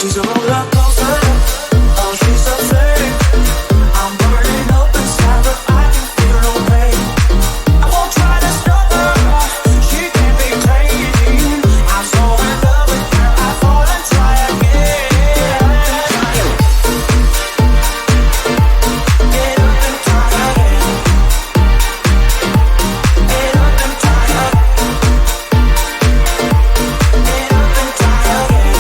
She's a roller coaster. Oh, she's so safe. I'm burning up inside, but I can feel no pain. I won't try to stop her. She can't be tamed. I'm so in love with her. I fall and try again. Get up and try again. Get up and try again. Get up and try again.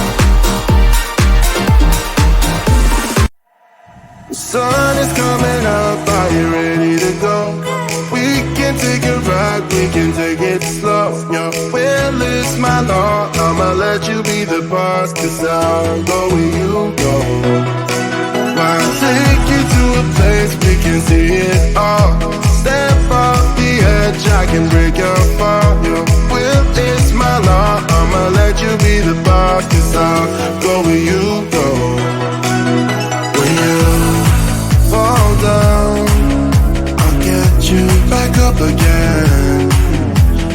The sun is coming up, are you ready to go? We can take it right, we can take it slow. Your will is my law, I'ma let you be the boss, 'cause I'll go where you go. I'll take you to a place we can see it all. Step off the edge, I can break your fall. Your will is my law, I'ma let you be the boss, 'cause I'll go where you go. When you fall down, I'll get you back up again.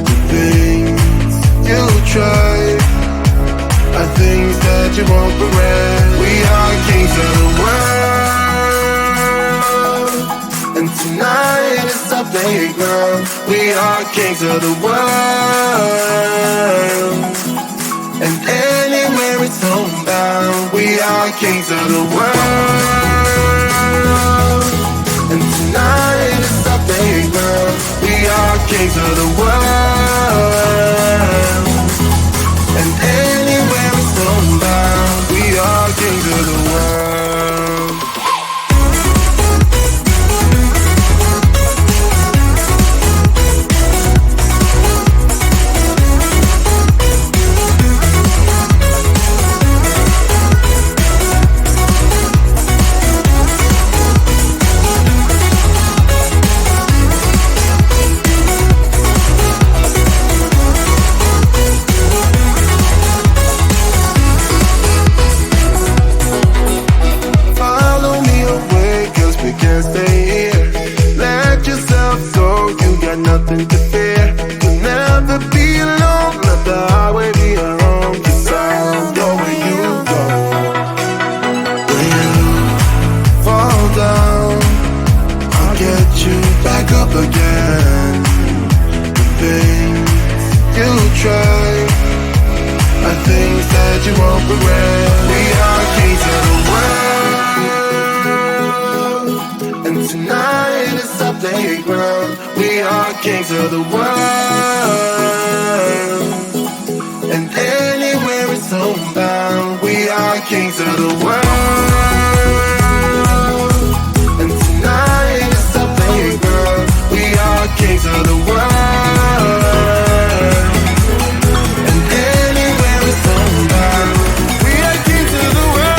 The things you try are things that you won't regret. We are kings of the world, and tonight is our playground. We are kings of the world, and anywhere it's homebound. We are kings of the world, and tonight is our playground. We are kings of the world, and anywhere it's homebound. We are kings of the world. Follow me away, 'cause we can't stay here. Let yourself go, you got nothing to fear. You'll never be alone, let the highway be your home, 'cause I'll go where you go. When you fall down, I'll get you back up again. The things you try are things that you won't regret. We are kings of the world, and tonight is our playground. We are kings of the world, and anywhere it's homebound. We are kings of the world, and tonight is our playground. We are kings of the world, and anywhere it's homebound. We are kings of the world.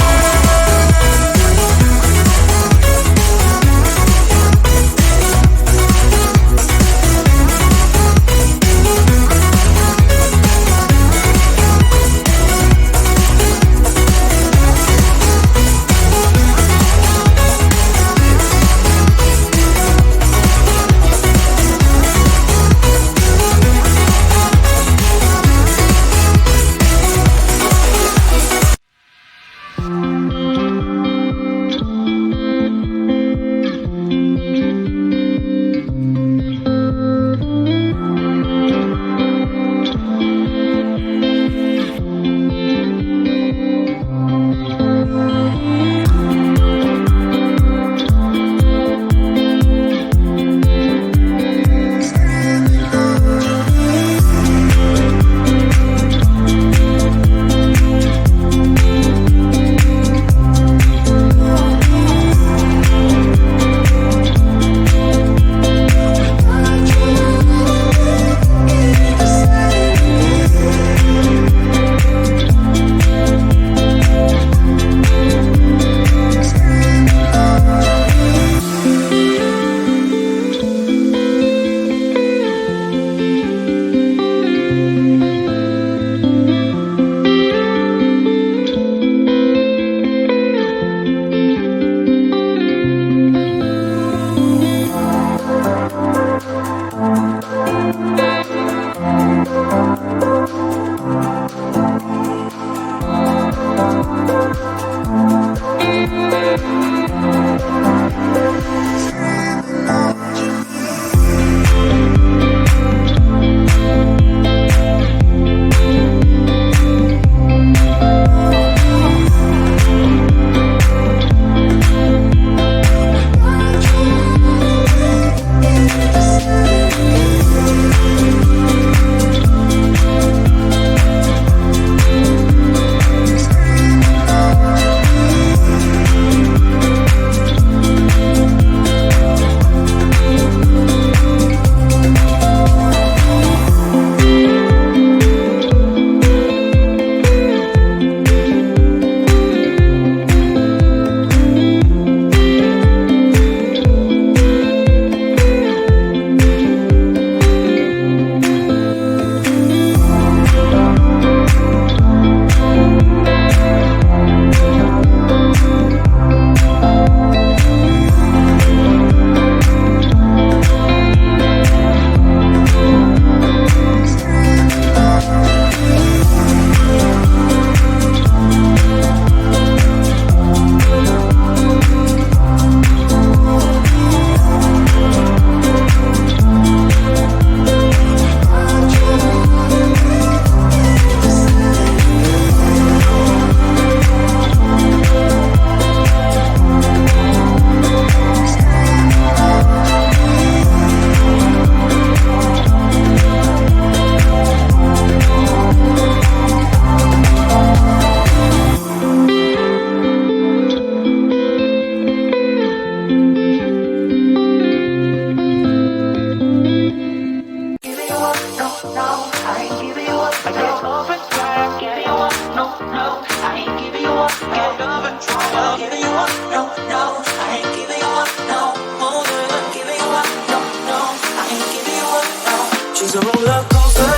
She's a roller coaster.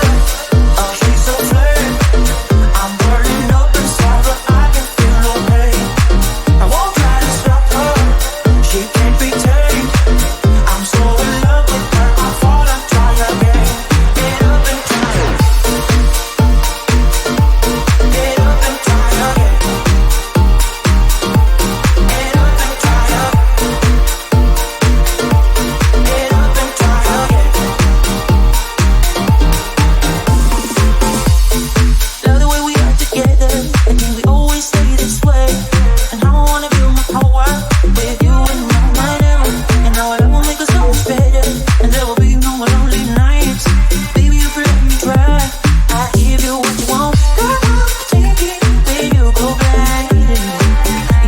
Oh, she's so flame. I'm burning up inside, but I can feel no pain. I won't try to stop her. She can't be tamed. I'm so in love with her. I fall and try again. Get up and try again. Get up and try again. Get up and try again. Get up and try again. Love the way we are together, and can we always stay this way? And how I wanna build my whole world with you and my never. And our love will make us so much better, and there will be no more lonely nights. Baby, you let me try. I give you what you want. Come on, take it, where you go blind.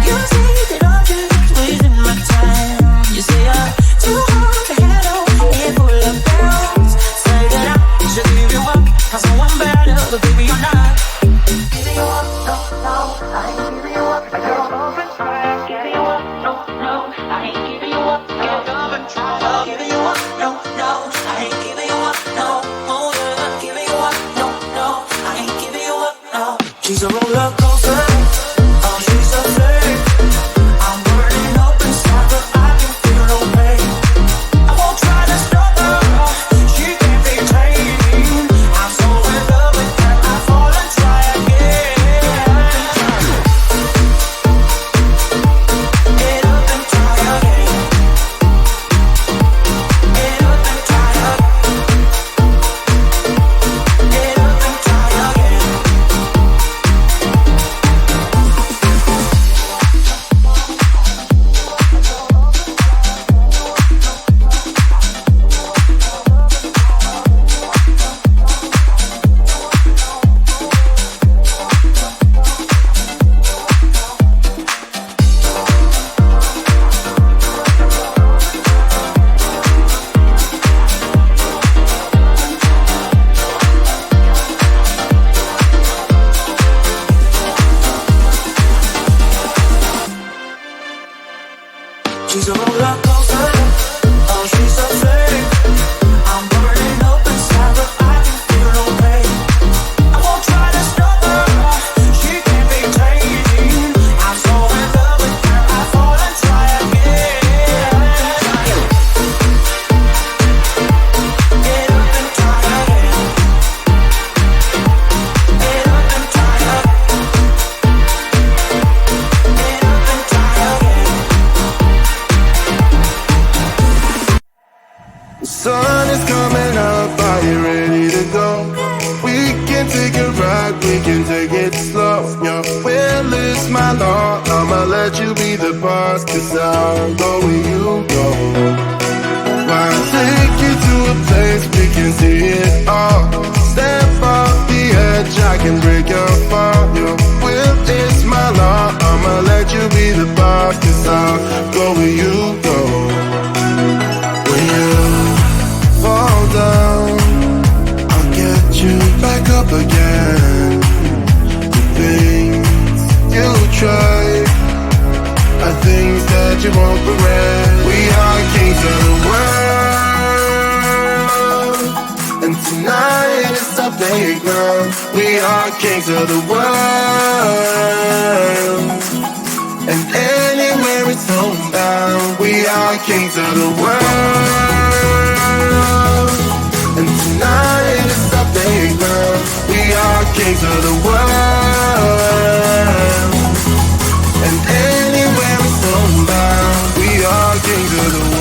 You say that I'm just wasting my time. You say I'm too hard to handle and full of bounds. Say that I should give you up, 'cause I want better, but baby, you're not. Giving you up, no, no, I ain't giving you up. Get up and try, giving you up, no, no, I ain't giving you up. Get up and try, giving you up, no, no, I ain't giving you up, no, oh yeah, giving you up, no, no, I ain't giving you up, no. She's a roller coaster, oh she's a flame. I'm burning up inside, but I can feel no pain. I won't try to stop her, she can't be tamed. I'm so in love with her, I fall and try again. Get up and try again. Get up and try again. Get up and try again. She's a roller coaster, oh she's a flame. I'm burning up inside, but I can feel no pain. I won't try to stop her, she can't be tamed. I'm so in love with her, I fall and try again. Get up and try again. Get up and try again. Get up and try again. The sun is coming up, are you ready to go? We can take a ride, we can take it slow. Your will is my law, I'ma let you be the boss, 'cause I'll go where you go. I'll take you to a place we can see it all. Step off the edge, I can break your fall. Your will is my law, I'ma let you be the boss, 'cause I'll go where you go. When you fall down, I'll get you back up again. The things you try are things that you won't regret. We are kings of the world, and tonight is our playground. We are kings of the world, and anywhere it's homebound. We are kings of the world, and tonight is our playground. We are kings of the world, and anywhere it's homebound. We are kings of the world.